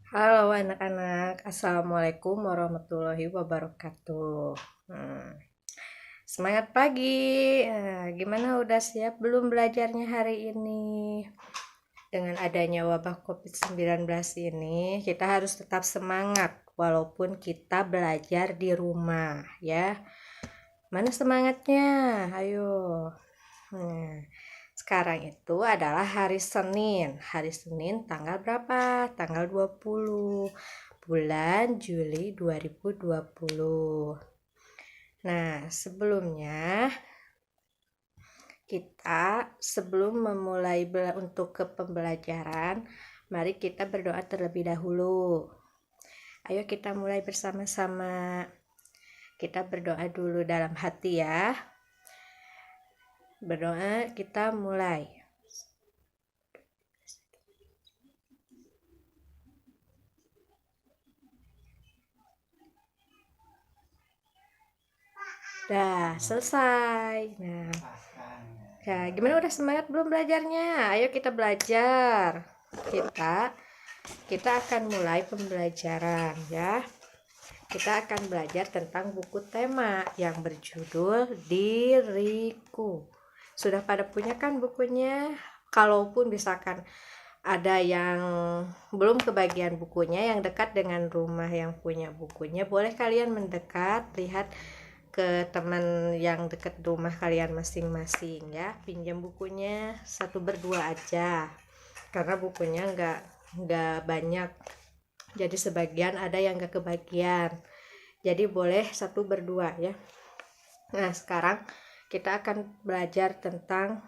Halo anak-anak, Assalamualaikum warahmatullahi wabarakatuh. Hmm, Semangat pagi. Gimana udah siap belum belajarnya hari ini? Dengan adanya wabah COVID-19 ini, kita harus tetap semangat walaupun kita belajar di rumah ya. Mana semangatnya? Ayo. Nah, sekarang itu adalah hari Senin. Hari Senin tanggal berapa? Tanggal 20 bulan Juli 2020. Nah, sebelumnya kita sebelum memulai untuk ke pembelajaran, mari kita berdoa terlebih dahulu. Ayo kita mulai bersama-sama. Kita berdoa dulu dalam hati ya. Berdoa kita mulai. Dah, selesai. Nah, ya, gimana udah semangat belum belajarnya? Ayo kita belajar. Kita akan mulai pembelajaran ya. Kita akan belajar tentang buku tema yang berjudul Diriku. Sudah pada punya kan bukunya? Kalaupun misalkan ada yang belum kebagian bukunya, yang dekat dengan rumah yang punya bukunya, boleh kalian mendekat, lihat ke teman yang dekat rumah kalian masing-masing ya. Pinjam bukunya satu berdua aja, karena bukunya nggak banyak, jadi sebagian ada yang nggak kebagian, jadi boleh satu berdua ya. Nah, sekarang kita akan belajar tentang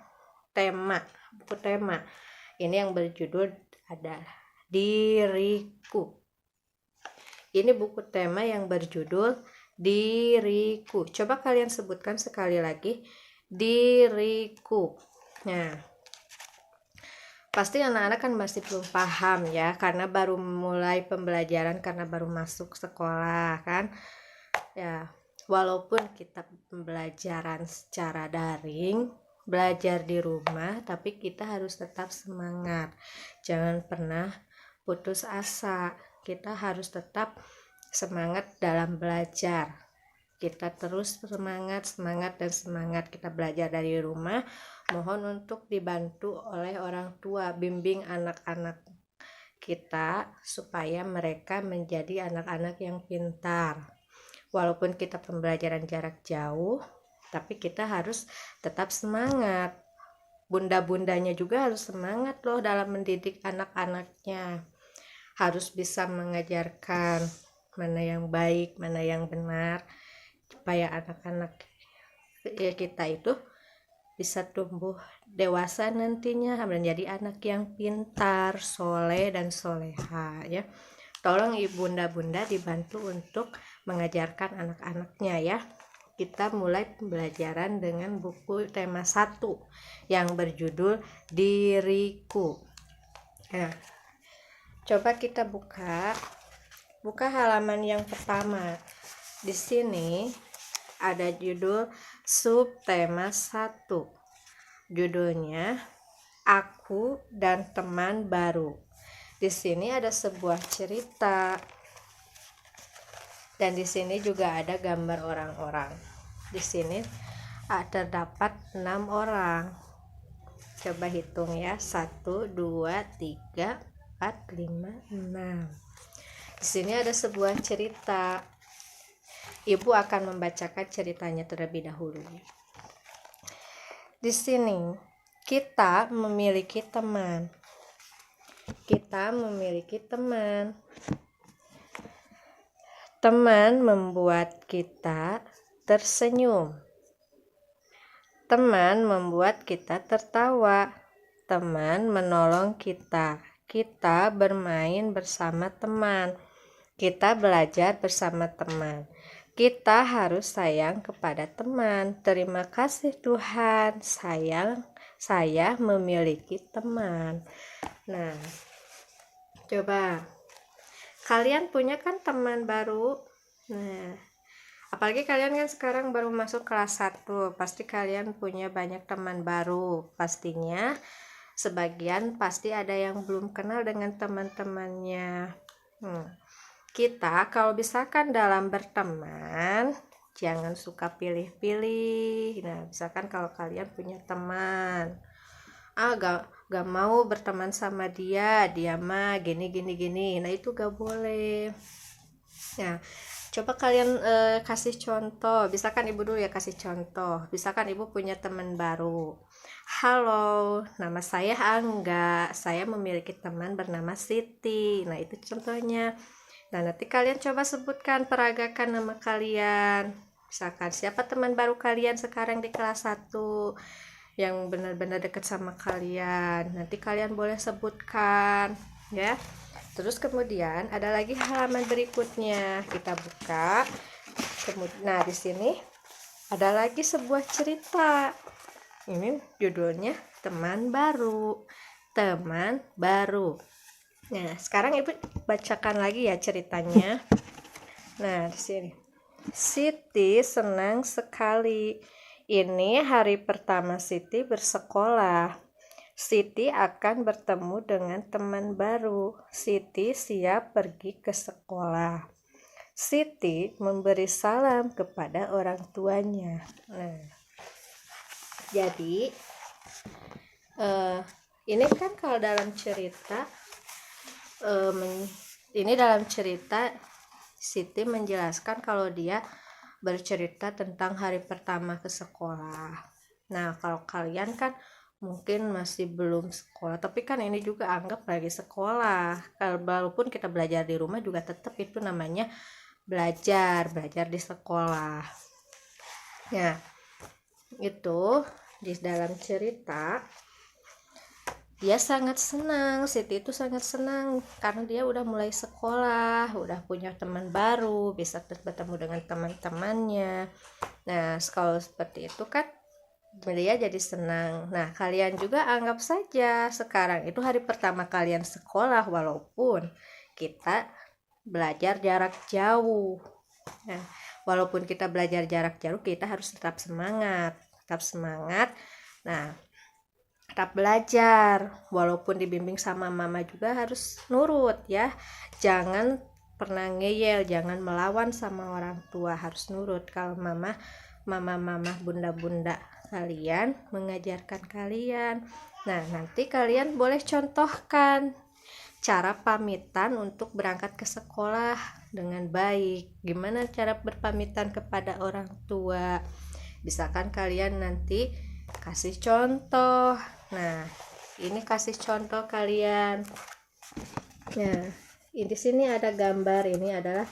tema, buku tema ini yang berjudul adalah Diriku. Ini buku tema yang berjudul Diriku. Coba kalian sebutkan sekali lagi, Diriku. Nah, pasti anak-anak kan masih belum paham ya, karena baru mulai pembelajaran, karena baru masuk sekolah kan ya. Walaupun kita pembelajaran secara daring, belajar di rumah, tapi kita harus tetap semangat, jangan pernah putus asa. Kita harus tetap semangat dalam belajar. Kita terus semangat dan semangat. Kita belajar dari rumah. Mohon untuk dibantu oleh orang tua, bimbing anak-anak kita supaya mereka menjadi anak-anak yang pintar. Walaupun kita pembelajaran jarak jauh, tapi kita harus tetap semangat. Bunda-bundanya juga harus semangat loh dalam mendidik anak-anaknya. Harus bisa mengajarkan mana yang baik, mana yang benar, supaya anak-anak kita itu bisa tumbuh dewasa nantinya menjadi anak yang pintar, soleh dan soleha ya. Tolong ibu bunda dibantu untuk mengajarkan anak-anaknya ya. Kita mulai pembelajaran dengan buku tema 1 yang berjudul Diriku. Nah, coba kita buka halaman yang pertama. Di sini ada judul subtema 1. Judulnya Aku dan Teman Baru. Di sini ada sebuah cerita. Dan di sini juga ada gambar orang-orang. Di sini terdapat 6 orang. Coba hitung ya. 1, 2, 3, 4, 5, 6. Di sini ada sebuah cerita. Ibu akan membacakan ceritanya terlebih dahulu. Di sini kita memiliki teman. Kita memiliki teman. Teman membuat kita tersenyum. Teman membuat kita tertawa. Teman menolong kita. Kita bermain bersama teman. Kita belajar bersama teman. Kita harus sayang kepada teman. Terima kasih Tuhan, saya memiliki teman. Nah, coba kalian punya kan teman baru? Nah, apalagi kalian kan sekarang baru masuk kelas 1, pasti kalian punya banyak teman baru. Pastinya sebagian pasti ada yang belum kenal dengan teman-temannya. Kita kalau misalkan dalam berteman jangan suka pilih-pilih. Nah, misalkan kalau kalian punya teman, gak mau berteman sama dia mah gini gini gini, nah itu gak boleh. Nah, coba kalian kasih contoh. Misalkan ibu dulu ya kasih contoh. Misalkan ibu punya teman baru. Halo, nama saya Angga. Saya memiliki teman bernama Siti. Nah, itu contohnya. Nah, nanti kalian coba sebutkan, peragakan nama kalian. Misalkan siapa teman baru kalian sekarang di kelas 1 yang benar-benar dekat sama kalian. Nanti kalian boleh sebutkan, ya. Terus kemudian ada lagi halaman berikutnya. Kita buka. Nah, di sini ada lagi sebuah cerita. Ini judulnya Teman Baru. Teman Baru. Nah, sekarang ibu bacakan lagi ya ceritanya. Nah, di sini. Siti senang sekali. Ini hari pertama Siti bersekolah. Siti akan bertemu dengan teman baru. Siti siap pergi ke sekolah. Siti memberi salam kepada orang tuanya. Nah, jadi ini kan kalau dalam cerita, ini dalam cerita Siti menjelaskan kalau dia bercerita tentang hari pertama ke sekolah. Nah, kalau kalian kan mungkin masih belum sekolah, tapi kan ini juga anggap lagi sekolah. Walaupun kita belajar di rumah juga tetap itu namanya belajar di sekolah. Nah, itu di dalam cerita dia sangat senang. Siti itu sangat senang karena dia udah mulai sekolah, udah punya teman baru, bisa bertemu dengan teman-temannya. Nah, kalau seperti itu kan dia jadi senang. Nah, kalian juga anggap saja sekarang itu hari pertama kalian sekolah, walaupun kita belajar jarak jauh. Nah, walaupun kita belajar jarak jauh, kita harus tetap semangat. Nah, tetap belajar, walaupun dibimbing sama mama juga harus nurut ya. Jangan pernah ngeyel, jangan melawan sama orang tua, harus nurut. Kalau mama, bunda kalian mengajarkan kalian. Nah, nanti kalian boleh contohkan cara pamitan untuk berangkat ke sekolah dengan baik. Gimana cara berpamitan kepada orang tua? Misalkan kalian nanti kasih contoh. Nah, ini kasih contoh kalian. Nah, di sini ada gambar. Ini adalah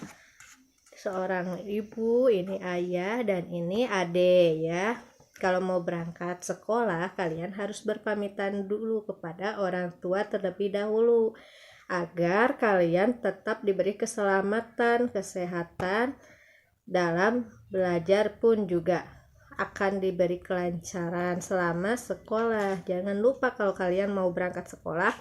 seorang ibu, ini ayah, dan ini ade ya. Kalau mau berangkat sekolah, kalian harus berpamitan dulu kepada orang tua terlebih dahulu agar kalian tetap diberi keselamatan, kesehatan dalam belajar pun juga akan diberi kelancaran selama sekolah. Jangan lupa kalau kalian mau berangkat sekolah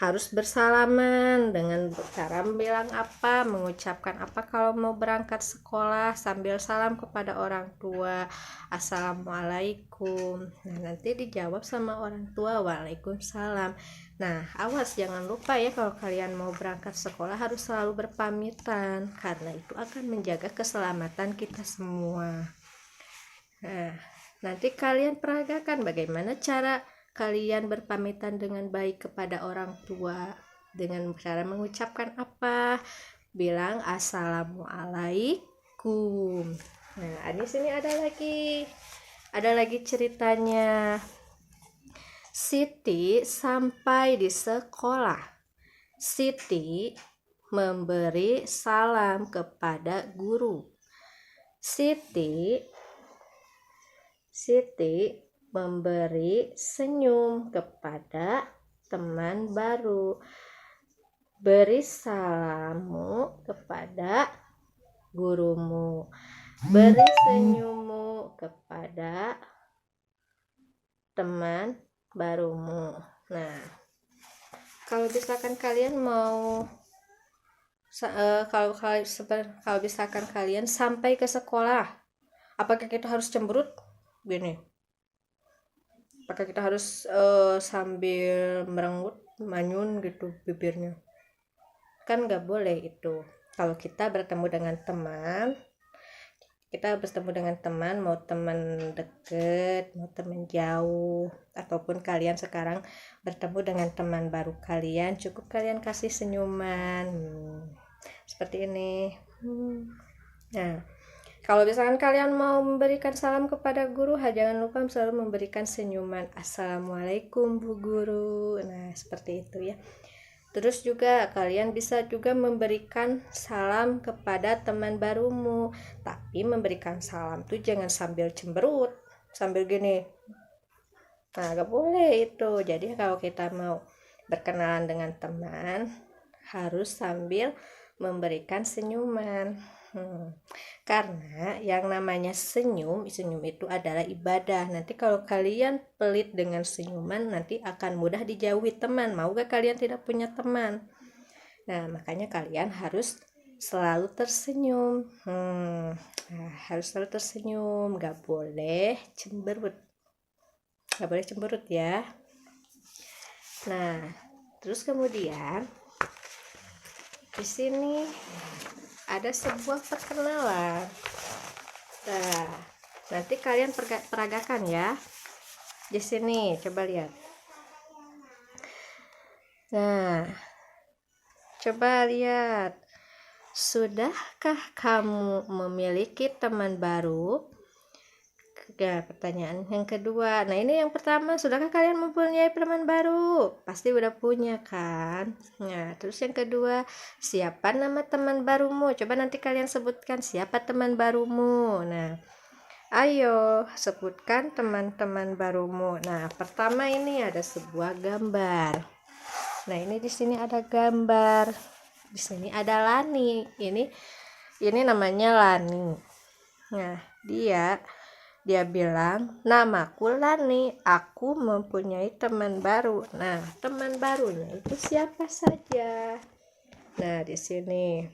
harus bersalaman dengan cara bilang apa, mengucapkan apa kalau mau berangkat sekolah sambil salam kepada orang tua. Assalamualaikum. Nah, nanti dijawab sama orang tua, waalaikumsalam. Nah, awas jangan lupa ya kalau kalian mau berangkat sekolah harus selalu berpamitan karena itu akan menjaga keselamatan kita semua. Nah, nanti kalian peragakan bagaimana cara kalian berpamitan dengan baik kepada orang tua. Dengan cara mengucapkan apa? Bilang assalamualaikum. Nah, di sini ada lagi ceritanya. Siti sampai di sekolah. Siti memberi salam kepada guru. Siti memberi senyum kepada teman baru. Beri salammu kepada gurumu. Beri senyummu kepada teman barumu. Nah, kalau misalkan kalian mau kalau misalkan kalian sampai ke sekolah, apakah kita harus cemberut gini? Apakah kita harus sambil merengut manyun gitu bibirnya? kan nggak boleh itu. Kalau kita bertemu dengan teman, mau teman deket, mau teman jauh, ataupun kalian sekarang bertemu dengan teman baru kalian, cukup kalian kasih senyuman, seperti ini. Nah, kalau misalkan kalian mau memberikan salam kepada guru, jangan lupa selalu memberikan senyuman. Assalamualaikum Bu Guru. Nah, seperti itu ya. Terus juga kalian bisa juga memberikan salam kepada teman barumu. Tapi memberikan salam tuh jangan sambil cemberut, sambil gini. Nah, gak boleh itu. Jadi kalau kita mau berkenalan dengan teman, harus sambil memberikan senyuman. Karena yang namanya senyum itu adalah ibadah. Nanti kalau kalian pelit dengan senyuman, nanti akan mudah dijauhi teman. Mau gak kalian tidak punya teman? Nah, makanya kalian harus selalu tersenyum. Harus selalu tersenyum, gak boleh cemberut. Gak boleh cemberut ya. Nah, terus kemudian di sini ada sebuah perkenalan. Nah, nanti kalian peragakan ya. Di sini coba lihat. Nah, coba lihat. Sudahkah kamu memiliki teman baru? Ya, pertanyaan yang kedua. Nah, ini yang pertama, sudahkah kalian mempunyai teman baru? Pasti udah punya kan? Nah, terus yang kedua, siapa nama teman barumu? Coba nanti kalian sebutkan siapa teman barumu. Nah, ayo sebutkan teman-teman barumu. Nah, pertama ini ada sebuah gambar. Nah, ini di sini ada gambar. Di sini ada Lani. Ini namanya Lani. Nah, dia bilang, namaku Lani, aku mempunyai teman baru. Nah, teman barunya itu siapa saja? Nah, di sini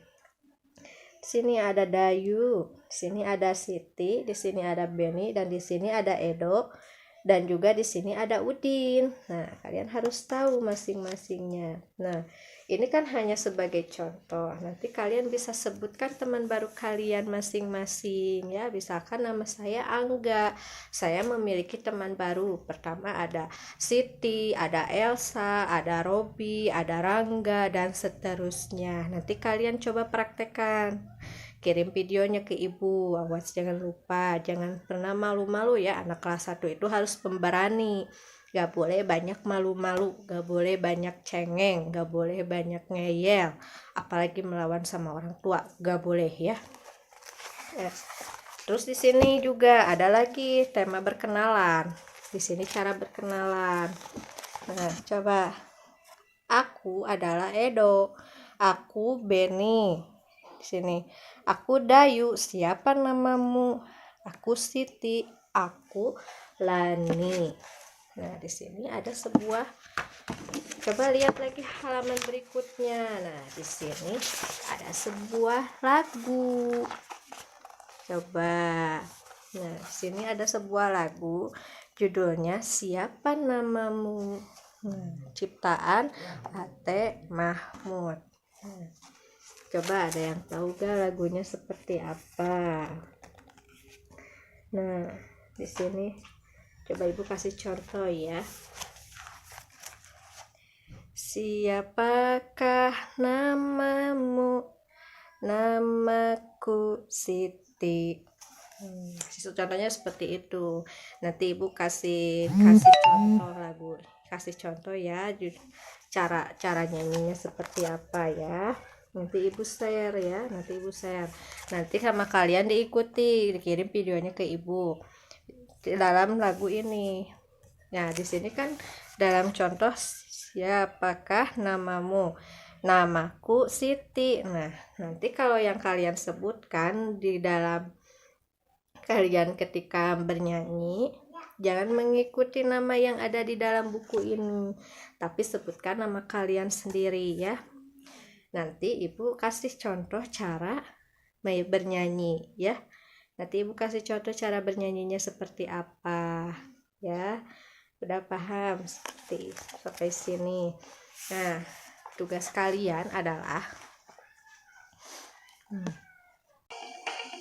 ada Dayu, di sini ada Siti, di sini ada Beni, dan di sini ada Edo, dan juga di sini ada Udin. Nah, kalian harus tahu masing-masingnya. Nah, ini kan hanya sebagai contoh. Nanti kalian bisa sebutkan teman baru kalian masing-masing ya. Misalkan nama saya Angga. Saya memiliki teman baru. Pertama ada Siti, ada Elsa, ada Robi, ada Rangga, dan seterusnya. Nanti kalian coba praktekkan. Kirim videonya ke ibu. Awas jangan lupa, jangan pernah malu-malu ya. Anak kelas 1 itu harus pemberani. Gak boleh banyak malu-malu, gak boleh banyak cengeng, gak boleh banyak ngeyel, apalagi melawan sama orang tua, gak boleh ya. Terus di sini juga ada lagi tema berkenalan. Di sini cara berkenalan. Nah, coba. Aku adalah Edo. Aku Beni. Di sini. Aku Dayu. Siapa namamu? Aku Siti. Aku Lani. Nah, di sini ada sebuah, coba lihat lagi halaman berikutnya. Nah, di sini ada sebuah lagu. Coba. Nah, di sini ada sebuah lagu, judulnya Siapa Namamu. Ciptaan Ate Mahmud. Coba ada yang tahu gak lagunya seperti apa? Nah, di sini coba ibu kasih contoh ya. Siapakah namamu? Namaku Siti. Contohnya seperti itu. Nanti ibu kasih contoh lagu, kasih contoh ya, cara nyanyinya seperti apa ya. Nanti ibu share ya. Nanti sama kalian diikuti, dikirim videonya ke ibu dalam lagu ini. Nah, di sini kan dalam contoh, siapakah namamu? Namaku Siti. Nah, nanti kalau yang kalian sebutkan di dalam kalian ketika bernyanyi, jangan mengikuti nama yang ada di dalam buku ini, tapi sebutkan nama kalian sendiri ya. Nanti ibu kasih contoh cara bernyanyi ya. Nanti ibu kasih contoh cara bernyanyinya seperti apa ya. Udah paham seperti sampai sini. Nah, tugas kalian adalah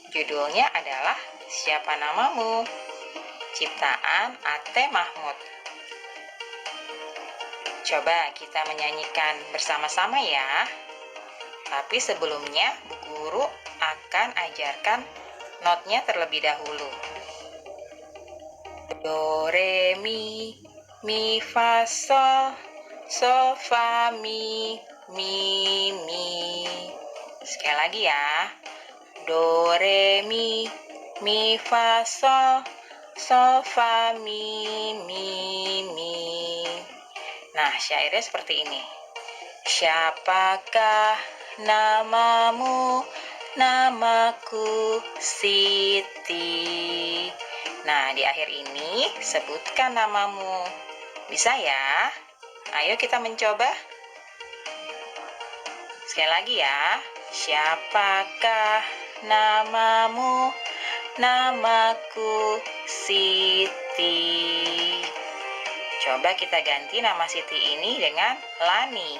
Judulnya adalah Siapa Namamu? Ciptaan Ate Mahmud. Coba kita menyanyikan bersama-sama ya. Tapi sebelumnya, Bu Guru akan ajarkan notnya terlebih dahulu. Do, re, mi, fa, sol, sol, fa, mi, mi. Sekali lagi ya. Do, re, mi, fa, sol, sol, fa, mi. Nah, syairnya seperti ini. Siapakah namamu? Namaku Siti. Nah, di akhir ini sebutkan namamu. Bisa ya? Ayo kita mencoba. Sekali lagi ya. Siapakah namamu? Namaku Siti. Coba kita ganti nama Siti ini dengan Lani.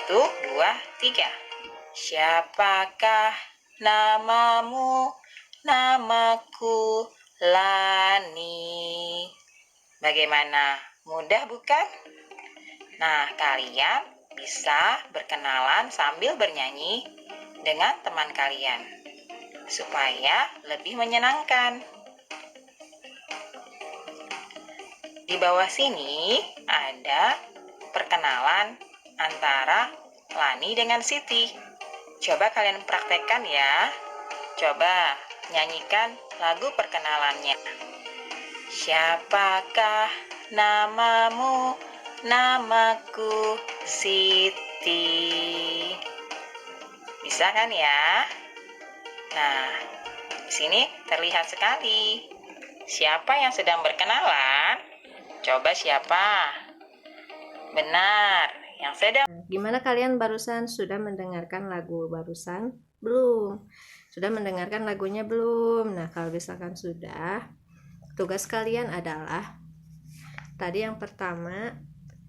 1, 2, 3. Siapakah namamu? Namaku Lani. Bagaimana? Mudah bukan? Nah, kalian bisa berkenalan sambil bernyanyi dengan teman kalian supaya lebih menyenangkan. Di bawah sini ada perkenalan antara Lani dengan Siti. Coba kalian praktekkan ya. Coba nyanyikan lagu perkenalannya. Siapakah namamu? Namaku Siti. Bisa kan ya? Nah, di sini terlihat sekali. Siapa yang sedang berkenalan? Coba siapa? Benar, yang sedang. Gimana kalian barusan sudah mendengarkan lagu barusan? Belum? Sudah mendengarkan lagunya belum? Nah, kalau misalkan sudah, tugas kalian adalah tadi yang pertama,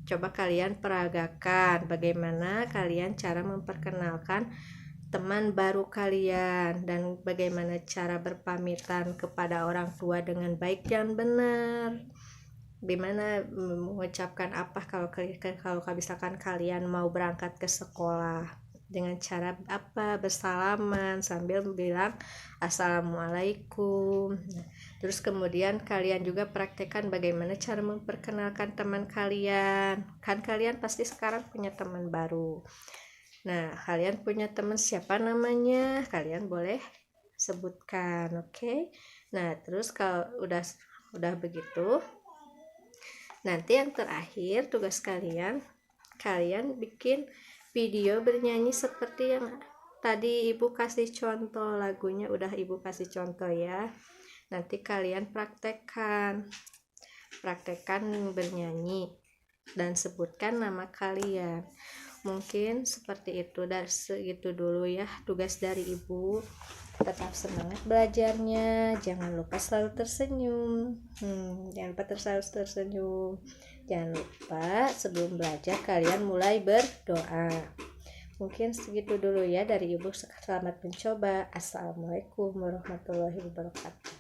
coba kalian peragakan bagaimana kalian cara memperkenalkan teman baru kalian dan bagaimana cara berpamitan kepada orang tua dengan baik dan benar. Gimana mengucapkan apa kalau misalkan kalian mau berangkat ke sekolah, dengan cara apa? Bersalaman sambil bilang assalamualaikum. Terus kemudian kalian juga praktekkan bagaimana cara memperkenalkan teman kalian. Kan kalian pasti sekarang punya teman baru. Nah, kalian punya teman siapa namanya? Kalian boleh sebutkan, oke? Nah, terus kalau udah begitu, nanti yang terakhir tugas kalian bikin video bernyanyi seperti yang tadi Ibu kasih contoh lagunya, udah Ibu kasih contoh ya. Nanti kalian praktekkan bernyanyi dan sebutkan nama kalian. Mungkin seperti itu, dari segitu dulu ya tugas dari Ibu. Tetap semangat belajarnya, jangan lupa selalu tersenyum. Jangan lupa selalu tersenyum. Jangan lupa sebelum belajar kalian mulai berdoa. Mungkin segitu dulu ya dari Ibu. Selamat mencoba. Assalamualaikum warahmatullahi wabarakatuh.